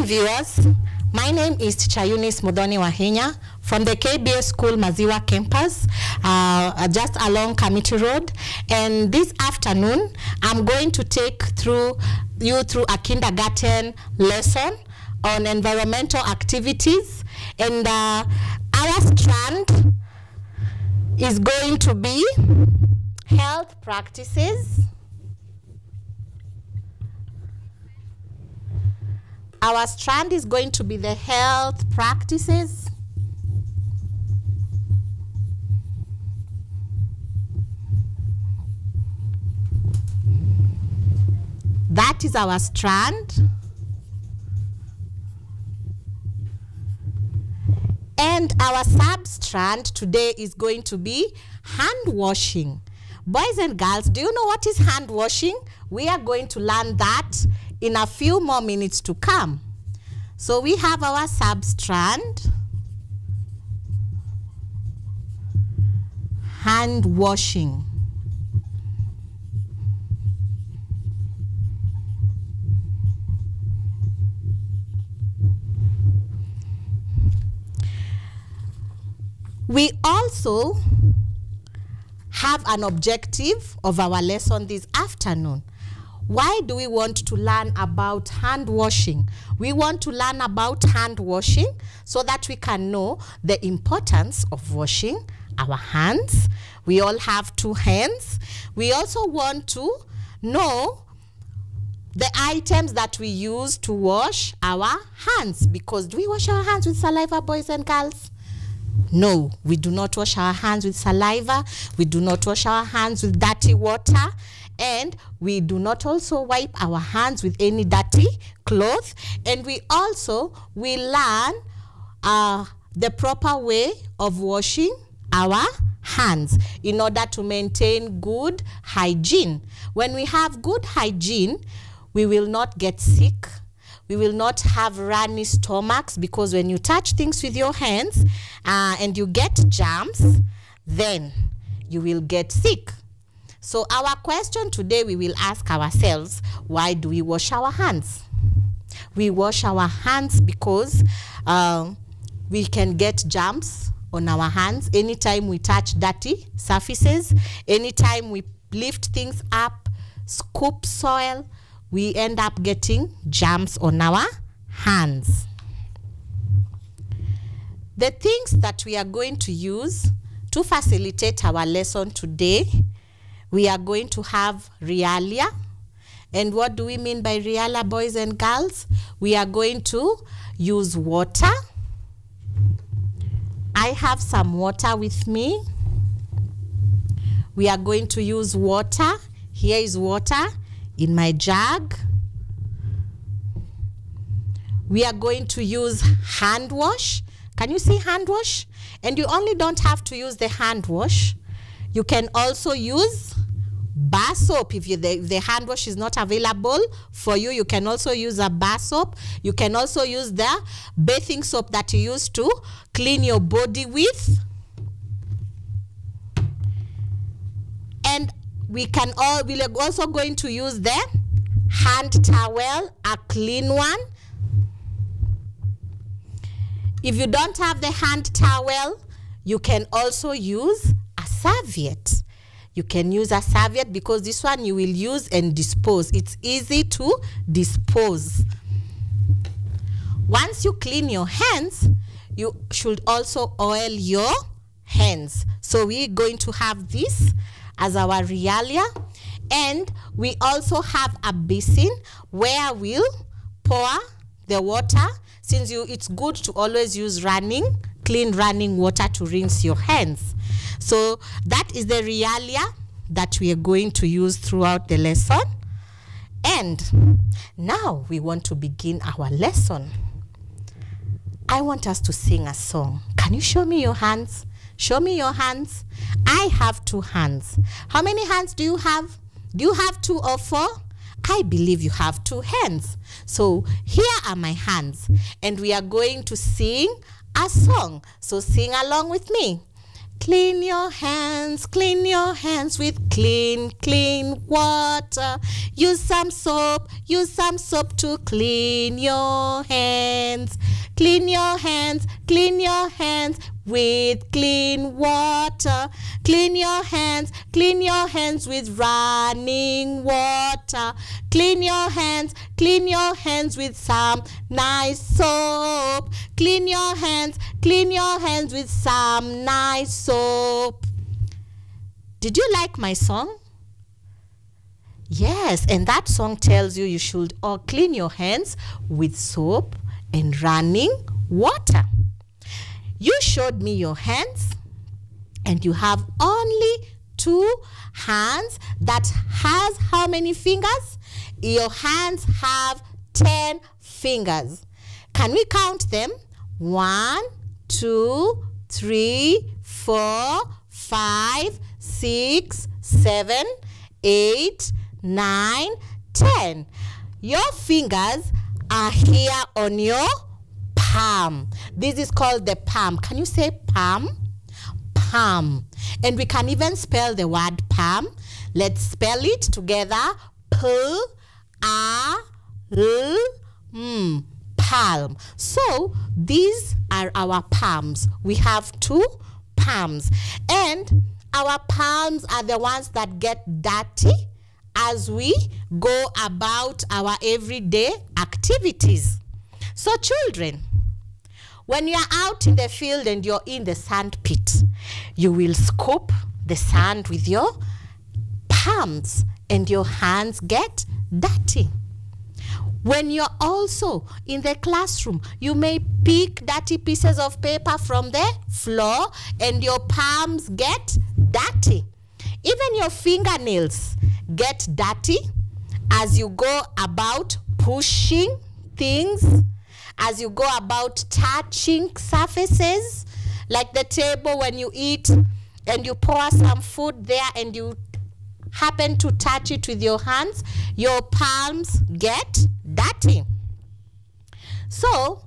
Viewers, my name is Teacher Eunice Muthoni from the KBS School Maziwa campus, just along Committee Road. And this afternoon, I'm going to take you through a kindergarten lesson on environmental activities. And our strand is going to be health practices. Our strand is going to be the health practices. That is our strand. And our sub-strand today is going to be hand washing. Boys and girls, do you know what is hand washing? We are going to learn that in a few more minutes to come. So we have our sub-strand, hand washing. We also have an objective of our lesson this afternoon. Why do we want to learn about hand washing? We want to learn about hand washing so that we can know the importance of washing our hands. We all have 2 hands. We also want to know the items that we use to wash our hands, because do we wash our hands with saliva, boys and girls? No, we do not wash our hands with saliva. We do not wash our hands with dirty water. And we do not also wipe our hands with any dirty cloth. And we also learn the proper way of washing our hands in order to maintain good hygiene. When we have good hygiene, we will not get sick. We will not have runny stomachs, because when you touch things with your hands and you get germs, then you will get sick. So our question today, we will ask ourselves, why do we wash our hands? We wash our hands because we can get germs on our hands anytime we touch dirty surfaces, anytime we lift things up, scoop soil, we end up getting germs on our hands. The things that we are going to use to facilitate our lesson today, we are going to have realia. And what do we mean by realia, boys and girls? We are going to use water. I have some water with me. We are going to use water. Here is water in my jug. We are going to use hand wash. Can you see hand wash? And you only don't have to use the hand wash. You can also use bar soap. If the hand wash is not available for you, you can also use a bar soap. You can also use the bathing soap that you use to clean your body with. And we're also going to use the hand towel, a clean one. If you don't have the hand towel, you can also use a serviette. You can use a serviette because this one you will use and dispose. It's easy to dispose. Once you clean your hands, you should also oil your hands. So we're going to have this as our realia. And we also have a basin where we'll pour the water. Since it's good to always use clean running water to rinse your hands. So that is the realia that we are going to use throughout the lesson. And now we want to begin our lesson. I want us to sing a song. Can you show me your hands? Show me your hands. I have 2 hands. How many hands do you have? Do you have 2 or 4? I believe you have 2 hands. So here are my hands, and we are going to sing a song. So sing along with me. Clean your hands with clean, clean water. Use some soap to clean your hands. Clean your hands with clean water. Clean your hands with running water. Clean your hands with some nice soap. Clean your hands with some nice soap. Did you like my song? Yes, and that song tells you should all clean your hands with soap and running water. You showed me your hands, and you have only 2 hands that has how many fingers? Your hands have 10 fingers. Can we count them? 1, 2, 3, 4, 5, 6, 7, 8, 9, 10. Your fingers are here on your palm. This is called the palm. Can you say palm? Palm. And we can even spell the word palm. Let's spell it together. P-A-L-M. Palm. So these are our palms. We have 2 palms, and our palms are the ones that get dirty as we go about our everyday activities. So children, when you are out in the field and you're in the sand pit, you will scoop the sand with your palms and your hands get dirty. When you're also in the classroom, you may pick dirty pieces of paper from the floor and your palms get dirty. Even your fingernails get dirty as you go about pushing things, as you go about touching surfaces, like the table when you eat and you pour some food there and you happen to touch it with your hands, your palms get dirty. So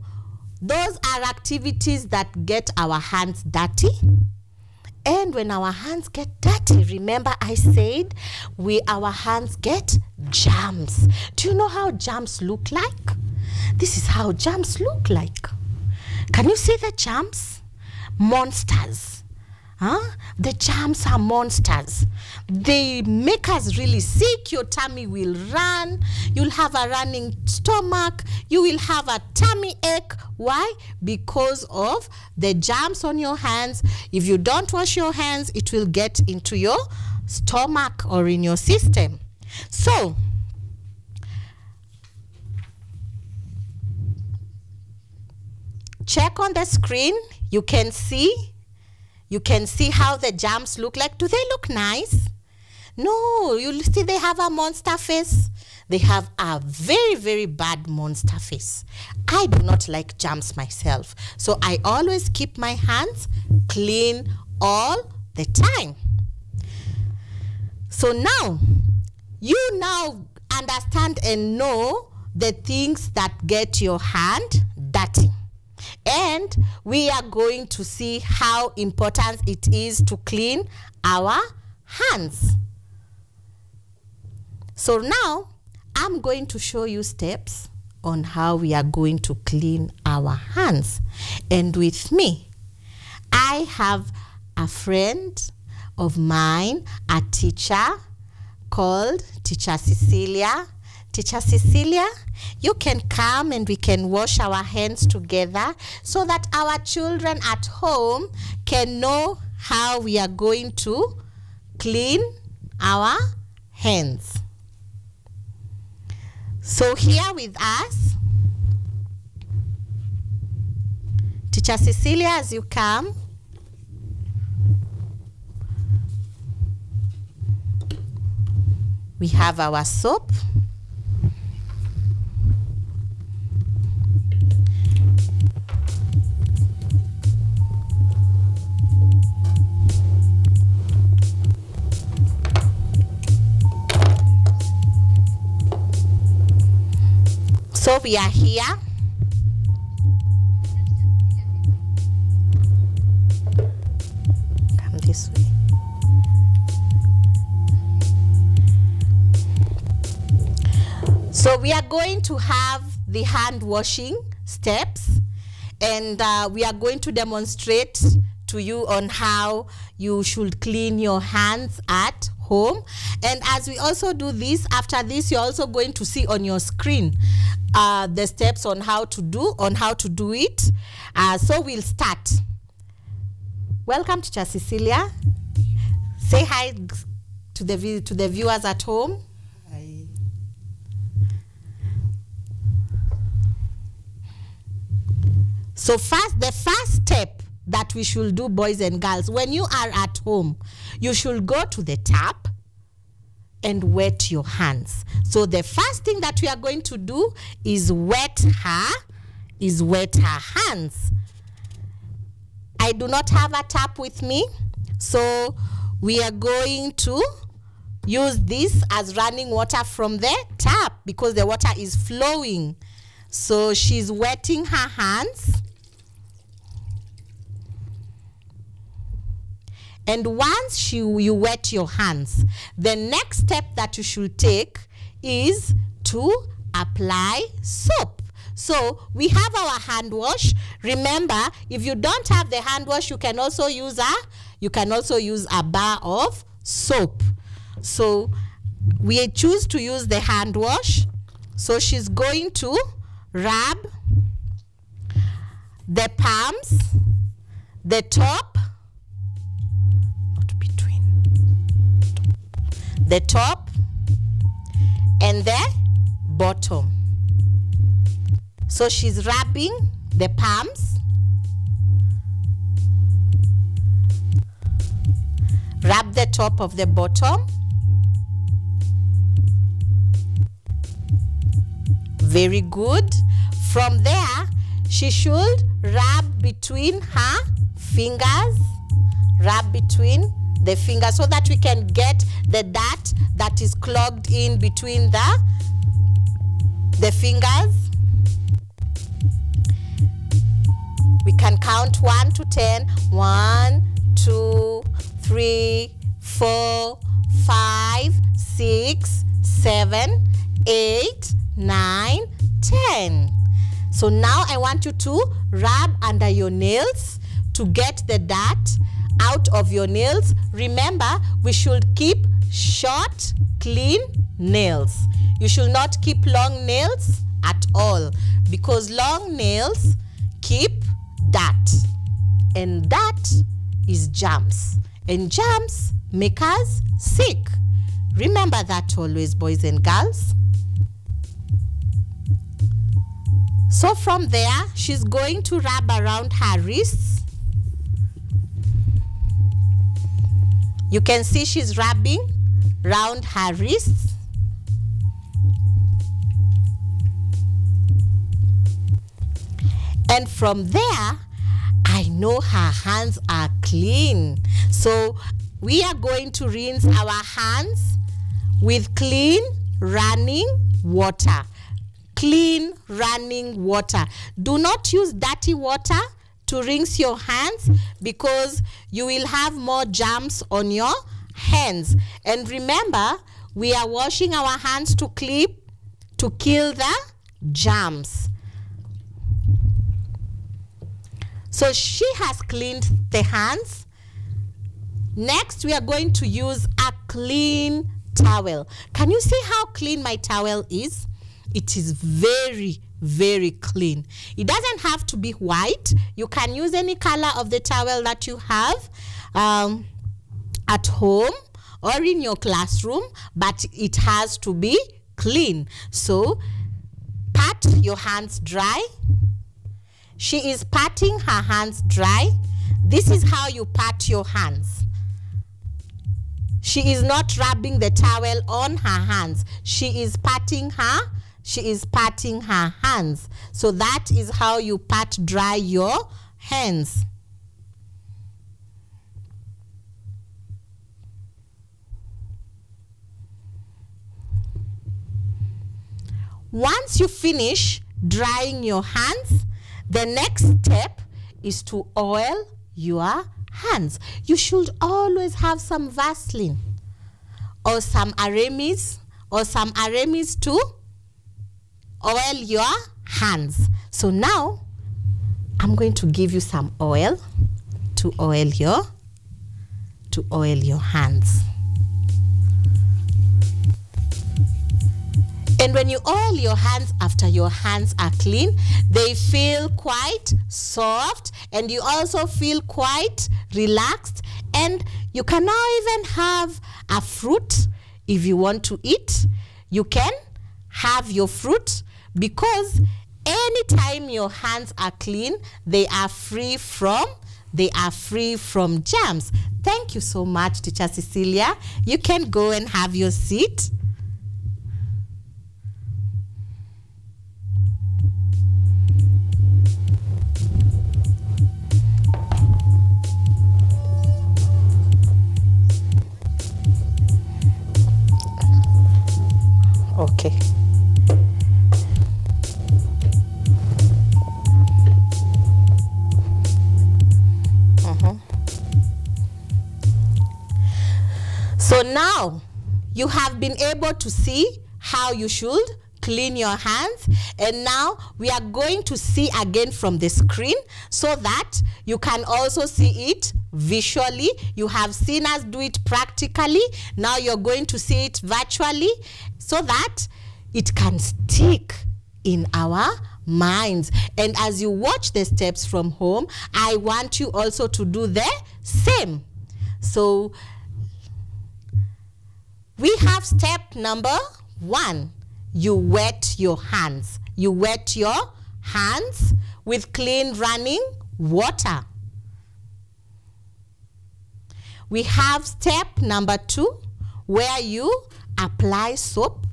those are activities that get our hands dirty. And when our hands get dirty, remember I said our hands get germs. Do you know how germs look like? This is how germs look like. Can you see the germs? Monsters. The germs are monsters. They make us really sick. Your tummy will run. You'll have a running stomach. You will have a tummy ache. Why? Because of the germs on your hands. If you don't wash your hands, it will get into your stomach or in your system. So, check on the screen. You can see how the germs look like. Do they look nice? No, you'll see they have a monster face. They have a very, very bad monster face. I do not like germs myself. So I always keep my hands clean all the time. So now, you now understand and know the things that get your hand dirty. And we are going to see how important it is to clean our hands. So now, I'm going to show you steps on how we are going to clean our hands. And with me, I have a friend of mine, a teacher called Teacher Cecilia. Teacher Cecilia, you can come and we can wash our hands together so that our children at home can know how we are going to clean our hands. So here with us, Teacher Cecilia, as you come, we have our soap. we are here. Come this way. So we are going to have the hand washing steps, and we are going to demonstrate to you on how you should clean your hands at home. And as we also do this, after this, you're also going to see on your screen the steps on how to do it. So we'll start. Welcome, Teacher Cecilia. Say hi to the viewers at home. Hi. So the first step that we should do, boys and girls, when you are at home, you should go to the tap and wet your hands. So the first thing that we are going to do is wet her hands. I do not have a tap with me, so we are going to use this as running water from the tap because the water is flowing. So she's wetting her hands. And once you wet your hands, the next step that you should take is to apply soap. So we have our hand wash. Remember, if you don't have the hand wash, you can also use a bar of soap. So we choose to use the hand wash. So she's going to rub the palms, the top, the top and the bottom. So she's rubbing the palms, rub the top of the bottom. Very good. From there, she should rub between her fingers, rub between the fingers so that we can get the dirt that is clogged in between the fingers. We can count 1 to 10. 1, 2, 3, 4, 5, 6, 7, 8, 9, 10. So now I want you to rub under your nails to get the dirt out of your nails. Remember, we should keep short, clean nails. You should not keep long nails at all because long nails keep dirt, and dirt is germs, and germs make us sick. Remember that always, boys and girls. So from there, she's going to rub around her wrists. You can see she's rubbing around her wrists. And from there, I know her hands are clean. So we are going to rinse our hands with clean running water. Clean running water. Do not use dirty water to rinse your hands because you will have more germs on your hands. And remember, we are washing our hands to kill the germs. So she has cleaned the hands. Next, we are going to use a clean towel. Can you see how clean my towel is? It is very, very clean. It doesn't have to be white. You can use any color of the towel that you have at home or in your classroom, but it has to be clean. So pat your hands dry. She is patting her hands dry. This is how you pat your hands. She is not rubbing the towel on her hands. She is patting her hands. So that is how you pat dry your hands. Once you finish drying your hands, the next step is to oil your hands. You should always have some Vaseline or some Aramis to oil your hands. So now I'm going to give you some oil to oil your hands. And when you oil your hands after your hands are clean, they feel quite soft and you also feel quite relaxed. And you can now even have a fruit if you want to eat. You can have your fruit because anytime your hands are clean, they are free from germs. Thank you so much, Teacher Cecilia. You can go and have your seat. Okay. So now you have been able to see how you should clean your hands, and now we are going to see again from the screen so that you can also see it visually. You have seen us do it practically. Now you're going to see it virtually so that it can stick in our minds. And as you watch the steps from home, I want you also to do the same. So we have step number 1. You wet your hands. You wet your hands with clean running water. We have step number 2, where you apply soap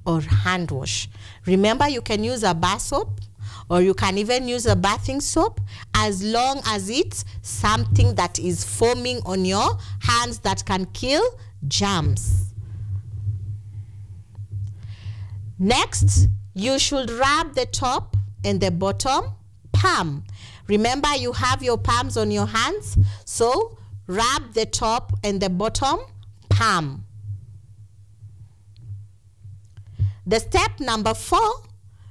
or hand wash. Remember, you can use a bar soap or you can even use a bathing soap as long as it's something that is foaming on your hands that can kill germs. Next, you should rub the top and the bottom palm. Remember, you have your palms on your hands, so rub the top and the bottom palm. The step number 4,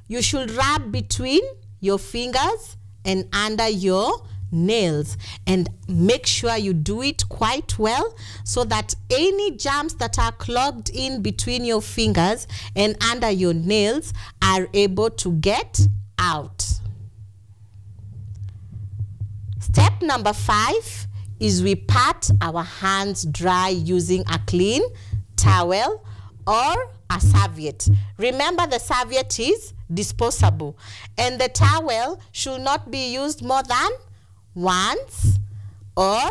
you should rub between your fingers and under your nails, and make sure you do it quite well so that any germs that are clogged in between your fingers and under your nails are able to get out. Step number 5 is we pat our hands dry using a clean towel or a serviette. Remember, the serviette is disposable and the towel should not be used more than once or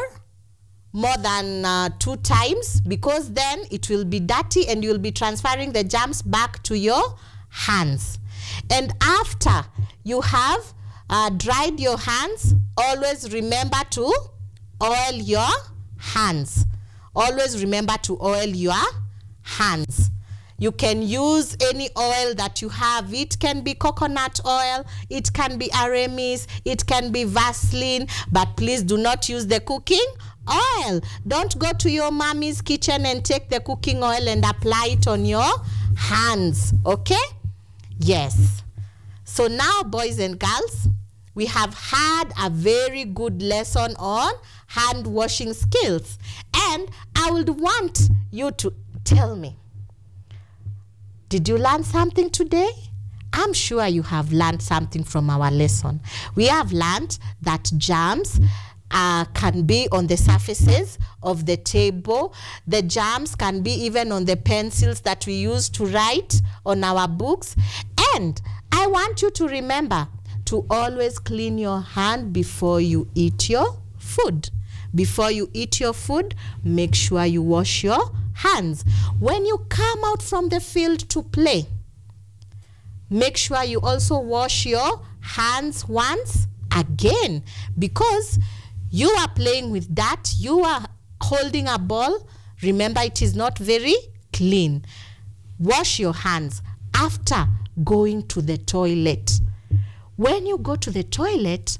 more than 2 times, because then it will be dirty and you will be transferring the germs back to your hands. And after you have dried your hands, always remember to oil your hands. Always remember to oil your hands. You can use any oil that you have. It can be coconut oil, it can be Aramis, it can be Vaseline, but please do not use the cooking oil. Don't go to your mommy's kitchen and take the cooking oil and apply it on your hands, okay? Yes. So now, boys and girls, we have had a very good lesson on hand washing skills, and I would want you to tell me, did you learn something today? I'm sure you have learned something from our lesson. We have learned that germs can be on the surfaces of the table. The germs can be even on the pencils that we use to write on our books. And I want you to remember to always clean your hand before you eat your food. Before you eat your food, make sure you wash your hands. When you come out from the field to play, make sure you also wash your hands once again, because you are playing with that, you are holding a ball. Remember, it is not very clean. Wash your hands after going to the toilet. when you go to the toilet,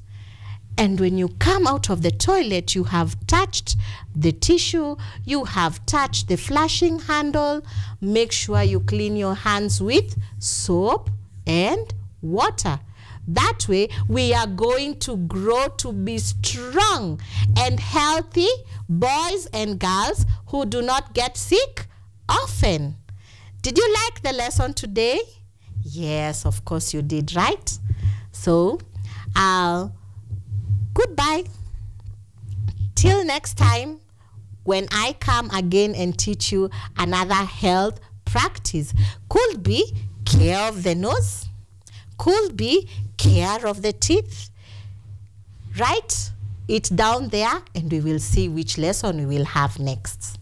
and when you come out of the toilet, you have touched the tissue, you have touched the flushing handle. Make sure you clean your hands with soap and water. That way, we are going to grow to be strong and healthy boys and girls who do not get sick often. Did you like the lesson today? Yes, of course you did, right? So, goodbye. Till next time, when I come again and teach you another health practice. Could be care of the nose, could be care of the teeth. Write it down there and we will see which lesson we will have next.